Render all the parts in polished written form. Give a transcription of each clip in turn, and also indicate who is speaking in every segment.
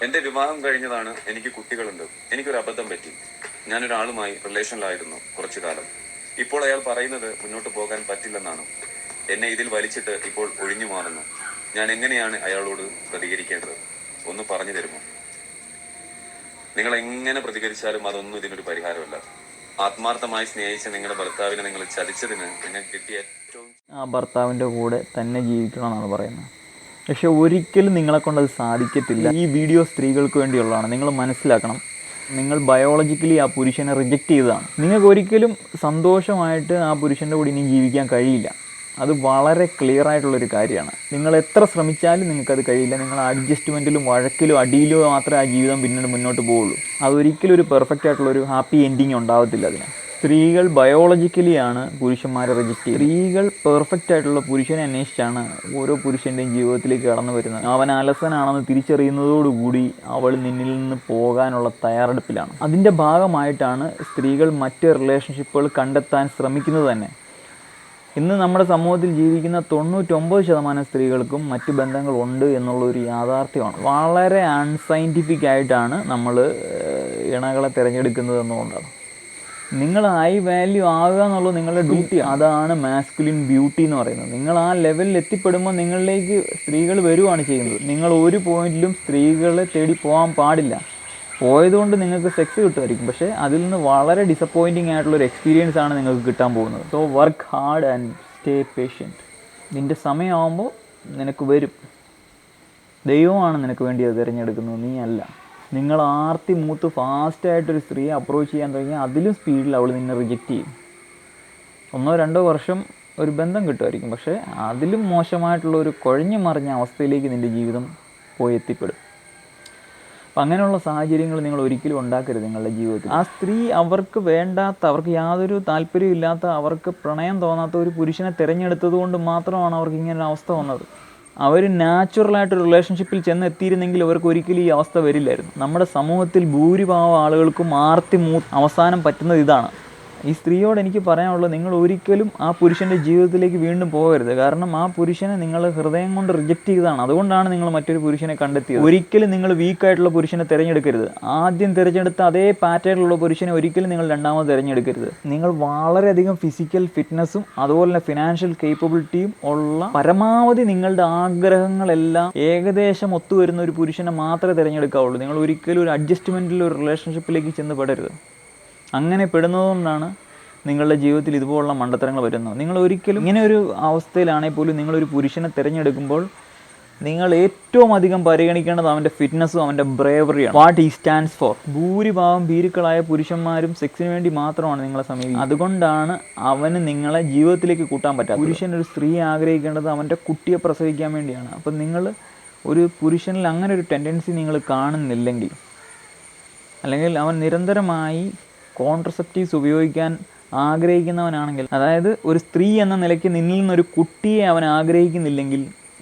Speaker 1: എൻ്റെ വിവാഹം കഴിഞ്ഞതാണ്. എനിക്ക് കുട്ടികളുണ്ട്. എനിക്കൊരു അബദ്ധം പറ്റി. ഞാനൊരാളുമായി റിലേഷനിലായിരുന്നു കുറച്ചു കാലം. ഇപ്പോൾ അയാൾ പറയുന്നത് മുന്നോട്ട് പോകാൻ പറ്റില്ലെന്നാണ്. എന്നെ ഇതിൽ വലിച്ചിട്ട് ഇപ്പോൾ ഒഴിഞ്ഞു മാറുന്നു. ഞാൻ എങ്ങനെയാണ് അയാളോട് പ്രതികരിക്കേണ്ടത്? ഒന്ന് പറഞ്ഞു തരുമോ? നിങ്ങൾ എങ്ങനെ പ്രതികരിച്ചാലും അതൊന്നും ഇതിനൊരു പരിഹാരമല്ല. ആത്മാർത്ഥമായി സ്നേഹിച്ച നിങ്ങളുടെ ഭർത്താവിനെ നിങ്ങൾ ചതിച്ചതിന് നിങ്ങൾക്ക് കിട്ടിയ ഏറ്റവും
Speaker 2: ആ ഭർത്താവിൻ്റെ കൂടെ തന്നെ ജീവിക്കണമെന്നാണ് പറയുന്നത്. പക്ഷെ ഒരിക്കലും നിങ്ങളെക്കൊണ്ടത് സാധിക്കത്തില്ല. ഈ വീഡിയോ സ്ത്രീകൾക്ക് വേണ്ടിയുള്ളതാണ്. നിങ്ങൾ മനസ്സിലാക്കണം, നിങ്ങൾ ബയോളജിക്കലി ആ പുരുഷനെ റിജക്റ്റ് ചെയ്തതാണ്. നിങ്ങൾക്ക് ഒരിക്കലും സന്തോഷമായിട്ട് ആ പുരുഷൻ്റെ കൂടെ ഇനി ജീവിക്കാൻ കഴിയില്ല. അത് വളരെ ക്ലിയർ ആയിട്ടുള്ളൊരു കാര്യമാണ്. നിങ്ങൾ എത്ര ശ്രമിച്ചാലും നിങ്ങൾക്കത് കഴിയില്ല. നിങ്ങൾ അഡ്ജസ്റ്റ്മെൻറ്റിലും വഴക്കിലും അടിയിലും മാത്രമേ ആ ജീവിതം പിന്നീട് മുന്നോട്ട് പോവുള്ളൂ. അതൊരിക്കലും ഒരു പെർഫെക്റ്റ് ആയിട്ടുള്ളൊരു ഹാപ്പി എൻഡിങ് ഉണ്ടാവത്തില്ല അതിന്. സ്ത്രീകൾ ബയോളജിക്കലിയാണ് പുരുഷന്മാരെ റിജക്റ്റ് ചെയ്യുന്നത്. സ്ത്രീകൾ പെർഫെക്റ്റ് ആയിട്ടുള്ള പുരുഷനെ അന്വേഷിച്ചാണ് ഓരോ പുരുഷൻ്റെയും ജീവിതത്തിലേക്ക് കടന്നു വരുന്നത്. അവൻ അലസനാണെന്ന് തിരിച്ചറിയുന്നതോടുകൂടി അവൾ നിന്നിൽ നിന്ന് പോകാനുള്ള തയ്യാറെടുപ്പിലാണ്. അതിൻ്റെ ഭാഗമായിട്ടാണ് സ്ത്രീകൾ മറ്റ് റിലേഷൻഷിപ്പുകൾ കണ്ടെത്താൻ ശ്രമിക്കുന്നത് തന്നെ. ഇന്ന് നമ്മുടെ സമൂഹത്തിൽ ജീവിക്കുന്ന 99% സ്ത്രീകൾക്കും മറ്റ് ബന്ധങ്ങളുണ്ട് എന്നുള്ളൊരു യാഥാർത്ഥ്യമാണ്. വളരെ അൺസയൻറ്റിഫിക് ആയിട്ടാണ് നമ്മൾ ഇണകളെ തിരഞ്ഞെടുക്കുന്നത് എന്നുകൊണ്ടാണ്. നിങ്ങൾ ഹൈ വാല്യൂ ആകുക എന്നുള്ളത് നിങ്ങളുടെ ഡ്യൂട്ടി. അതാണ് മാസ്കുലിൻ ബ്യൂട്ടി എന്ന് പറയുന്നത്. നിങ്ങൾ ആ ലെവലിൽ എത്തിപ്പെടുമ്പോൾ നിങ്ങളിലേക്ക് സ്ത്രീകൾ വരുവാണ് ചെയ്യുന്നത്. നിങ്ങൾ ഒരു പോയിന്റിലും സ്ത്രീകളെ തേടി പോകാൻ പാടില്ല. പോയതുകൊണ്ട് നിങ്ങൾക്ക് സെക്സ് കിട്ടുമായിരിക്കും, പക്ഷേ അതിൽ നിന്ന് വളരെ ഡിസപ്പോയിൻറ്റിംഗ് ആയിട്ടുള്ളൊരു എക്സ്പീരിയൻസ് ആണ് നിങ്ങൾക്ക് കിട്ടാൻ പോകുന്നത്. So work hard and stay patient. നിൻ്റെ സമയമാകുമ്പോൾ നിനക്ക് വരും. ദൈവമാണ് നിനക്ക് വേണ്ടി അത് തിരഞ്ഞെടുക്കുന്നത്, നീ അല്ല. നിങ്ങൾ ആർത്തി മൂത്ത് ഫാസ്റ്റായിട്ടൊരു സ്ത്രീയെ അപ്രോച്ച് ചെയ്യാൻ തുടങ്ങിയാൽ അതിലും സ്പീഡിൽ അവൾ നിന്നെ റിജക്റ്റ് ചെയ്യും. 1-2 വർഷം ഒരു ബന്ധം കിട്ടുമായിരിക്കും, പക്ഷേ അതിലും മോശമായിട്ടുള്ള ഒരു കുഴഞ്ഞു മറിഞ്ഞ അവസ്ഥയിലേക്ക് നിൻ്റെ ജീവിതം പോയി എത്തിപ്പെടും. അപ്പം അങ്ങനെയുള്ള സാഹചര്യങ്ങൾ നിങ്ങൾ ഒരിക്കലും ഉണ്ടാക്കരുത് നിങ്ങളുടെ ജീവിതത്തിൽ. ആ സ്ത്രീ അവർക്ക് വേണ്ടാത്ത, അവർക്ക് യാതൊരു താല്പര്യവും ഇല്ലാത്ത, അവർക്ക് പ്രണയം തോന്നാത്ത ഒരു പുരുഷനെ തിരഞ്ഞെടുത്തത് കൊണ്ട് മാത്രമാണ് അവർക്ക് ഇങ്ങനൊരു അവസ്ഥ വന്നത്. അവർ നാച്ചുറലായിട്ടൊരു റിലേഷൻഷിപ്പിൽ ചെന്നെത്തിയിരുന്നെങ്കിൽ അവർക്ക് ഒരിക്കലും ഈ അവസ്ഥ വരില്ലായിരുന്നു. നമ്മുടെ സമൂഹത്തിൽ ഭൂരിഭാഗം ആളുകൾക്കും അവസാനം പറ്റുന്നത് ഇതാണ്. ഈ സ്ത്രീയോട് എനിക്ക് പറയാനുള്ളത്, നിങ്ങൾ ഒരിക്കലും ആ പുരുഷൻ്റെ ജീവിതത്തിലേക്ക് വീണ്ടും പോകരുത്. കാരണം ആ പുരുഷനെ നിങ്ങൾ ഹൃദയം കൊണ്ട് റിജക്റ്റ് ചെയ്തതാണ്. അതുകൊണ്ടാണ് നിങ്ങൾ മറ്റൊരു പുരുഷനെ കണ്ടെത്തിയത്. ഒരിക്കലും നിങ്ങൾ വീക്കായിട്ടുള്ള പുരുഷനെ തിരഞ്ഞെടുക്കരുത്. ആദ്യം തിരഞ്ഞെടുത്ത അതേ പാറ്റേണിലുള്ള പുരുഷനെ ഒരിക്കലും നിങ്ങൾ രണ്ടാമത് തിരഞ്ഞെടുക്കരുത്. നിങ്ങൾ വളരെയധികം ഫിസിക്കൽ ഫിറ്റ്നസ്സും അതുപോലെ തന്നെ ഫിനാൻഷ്യൽ കേപ്പബിലിറ്റിയും ഉള്ള, പരമാവധി നിങ്ങളുടെ ആഗ്രഹങ്ങളെല്ലാം ഏകദേശം ഒത്തുവരുന്ന ഒരു പുരുഷനെ മാത്രമേ തിരഞ്ഞെടുക്കാവുള്ളൂ. നിങ്ങൾ ഒരിക്കലും ഒരു അഡ്ജസ്റ്റ്മെൻറ്റിൽ ഒരു റിലേഷൻഷിപ്പിലേക്ക് ചെന്ന് പെടരുത്. അങ്ങനെ പെടുന്നതുകൊണ്ടാണ് നിങ്ങളുടെ ജീവിതത്തിൽ ഇതുപോലുള്ള മണ്ടത്തരങ്ങൾ വരുന്നത്. നിങ്ങൾ ഒരിക്കലും ഇങ്ങനെ ഒരു അവസ്ഥയിലാണെങ്കിൽ പോലും നിങ്ങളൊരു പുരുഷനെ തിരഞ്ഞെടുക്കുമ്പോൾ നിങ്ങൾ ഏറ്റവും അധികം പരിഗണിക്കേണ്ടത് അവൻ്റെ ഫിറ്റ്നസ്സും അവൻ്റെ ബ്രേവറിയാണ്. What he stands for. ഭൂരിഭാഗം ഭീരുക്കളായ പുരുഷന്മാരും സെക്സിന് വേണ്ടി മാത്രമാണ് നിങ്ങളെ സമീപിക്കുന്നത്. അതുകൊണ്ടാണ് അവന് നിങ്ങളെ ജീവിതത്തിലേക്ക് കൂട്ടാൻ പറ്റാത്തത്. പുരുഷൻ ഒരു സ്ത്രീ ആഗ്രഹിക്കേണ്ടത് അവൻ്റെ കുട്ടിയെ പ്രസവിക്കാൻ വേണ്ടിയാണ്. അപ്പം നിങ്ങൾ ഒരു പുരുഷനിൽ അങ്ങനെ ഒരു ടെൻഡൻസി നിങ്ങൾ കാണുന്നില്ലെങ്കിൽ, അല്ലെങ്കിൽ അവൻ നിരന്തരമായി കോൺട്രസെപ്റ്റീവ്സ് ഉപയോഗിക്കാൻ ആഗ്രഹിക്കുന്നവനാണെങ്കിൽ, അതായത് ഒരു സ്ത്രീ എന്ന നിലയ്ക്ക് നിന്നിൽ നിന്നൊരു കുട്ടിയെ അവൻ ആഗ്രഹിക്കുന്നില്ലെങ്കിൽ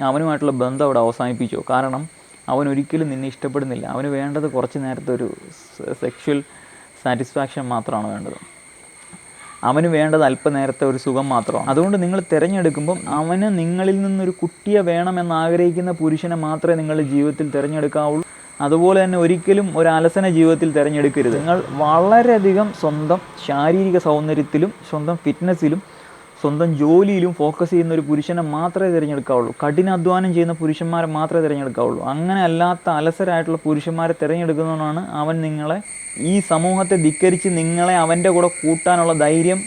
Speaker 2: അവനുമായിട്ടുള്ള ബന്ധം അവിടെ അവസാനിപ്പിച്ചോ. കാരണം അവൻ ഒരിക്കലും നിന്നെ ഇഷ്ടപ്പെടുന്നില്ല. അവന് വേണ്ടത് കുറച്ച് നേരത്തെ ഒരു സെക്ഷൽ സാറ്റിസ്ഫാക്ഷൻ മാത്രമാണ് വേണ്ടത്. അവന് വേണ്ടത് അല്പനേരത്തെ ഒരു സുഖം മാത്രമാണ്. അതുകൊണ്ട് നിങ്ങൾ തിരഞ്ഞെടുക്കുമ്പം അവന് നിങ്ങളിൽ നിന്നൊരു കുട്ടിയെ വേണമെന്ന് ആഗ്രഹിക്കുന്ന പുരുഷനെ മാത്രമേ നിങ്ങളുടെ ജീവിതത്തിൽ തിരഞ്ഞെടുക്കാവുള്ളൂ. അതുപോലെ തന്നെ ഒരിക്കലും ഒരു അലസന ജീവിതത്തിൽ തിരഞ്ഞെടുക്കരുത്. നിങ്ങൾ വളരെയധികം സ്വന്തം ശാരീരിക സൗന്ദര്യത്തിലും സ്വന്തം ഫിറ്റ്നസ്സിലും സ്വന്തം ജോലിയിലും ഫോക്കസ് ചെയ്യുന്ന ഒരു പുരുഷനെ മാത്രമേ തിരഞ്ഞെടുക്കാവുള്ളൂ. കഠിനാധ്വാനം ചെയ്യുന്ന പുരുഷന്മാരെ മാത്രമേ തിരഞ്ഞെടുക്കാവുള്ളൂ. അങ്ങനെ അല്ലാത്ത അലസരായിട്ടുള്ള പുരുഷന്മാരെ തിരഞ്ഞെടുക്കുന്നതുകൊണ്ടാണ് അവൻ നിങ്ങളെ, ഈ സമൂഹത്തെ ധിക്കരിച്ച് നിങ്ങളെ അവൻ്റെ കൂടെ കൂട്ടാനുള്ള ധൈര്യം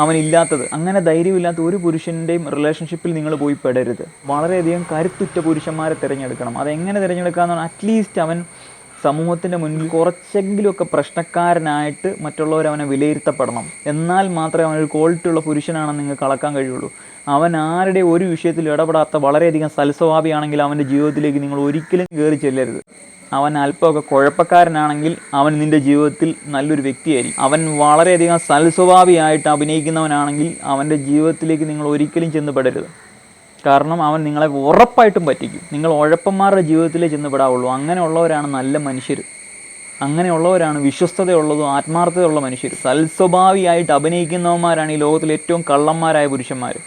Speaker 2: അവനില്ലാത്തത്. അങ്ങനെ ധൈര്യമില്ലാത്ത ഒരു പുരുഷൻ്റെയും റിലേഷൻഷിപ്പിൽ നിങ്ങൾ പോയി പെടരുത്. വളരെയധികം കരുത്തുറ്റ പുരുഷന്മാരെ തിരഞ്ഞെടുക്കണം. അതെങ്ങനെ തിരഞ്ഞെടുക്കാമെന്നാണ്, അറ്റ്ലീസ്റ്റ് അവൻ സമൂഹത്തിൻ്റെ മുന്നിൽ കുറച്ചെങ്കിലുമൊക്കെ പ്രശ്നക്കാരനായിട്ട് മറ്റുള്ളവർ അവനെ വിലയിരുത്തപ്പെടണം. എന്നാൽ മാത്രമേ അവനൊരു ക്വാളിറ്റി ഉള്ള പുരുഷനാണെന്ന് നിങ്ങൾക്ക് അളക്കാൻ കഴിയുള്ളൂ. അവൻ ആരുടെ ഒരു വിഷയത്തിൽ ഇടപെടാത്ത വളരെയധികം സൽസ്വഭാവിയാണെങ്കിൽ അവൻ്റെ ജീവിതത്തിലേക്ക് നിങ്ങൾ ഒരിക്കലും കയറി ചെല്ലരുത്. അവൻ അല്പമൊക്കെ കുഴപ്പക്കാരനാണെങ്കിൽ അവൻ നിൻ്റെ ജീവിതത്തിൽ നല്ലൊരു വ്യക്തിയായിരിക്കും. അവൻ വളരെയധികം സൽസ്വഭാവിയായിട്ട് അഭിനയിക്കുന്നവനാണെങ്കിൽ അവൻ്റെ ജീവിതത്തിലേക്ക് നിങ്ങൾ ഒരിക്കലും ചെന്ന് പെടരുത്. കാരണം അവൻ നിങ്ങളെ ഉറപ്പായിട്ടും പറ്റിക്കും. നിങ്ങൾ ഉഴപ്പന്മാരുടെ ജീവിതത്തിലേ ചെന്ന് പെടാവുള്ളൂ. അങ്ങനെയുള്ളവരാണ് നല്ല മനുഷ്യർ. അങ്ങനെയുള്ളവരാണ് വിശ്വസ്തതയുള്ളതും ആത്മാർത്ഥതയുള്ള മനുഷ്യർ. സൽസ്വഭാവിയായിട്ട് അഭിനയിക്കുന്നവന്മാരാണ് ഈ ലോകത്തിലെ ഏറ്റവും കള്ളന്മാരായ പുരുഷന്മാർ.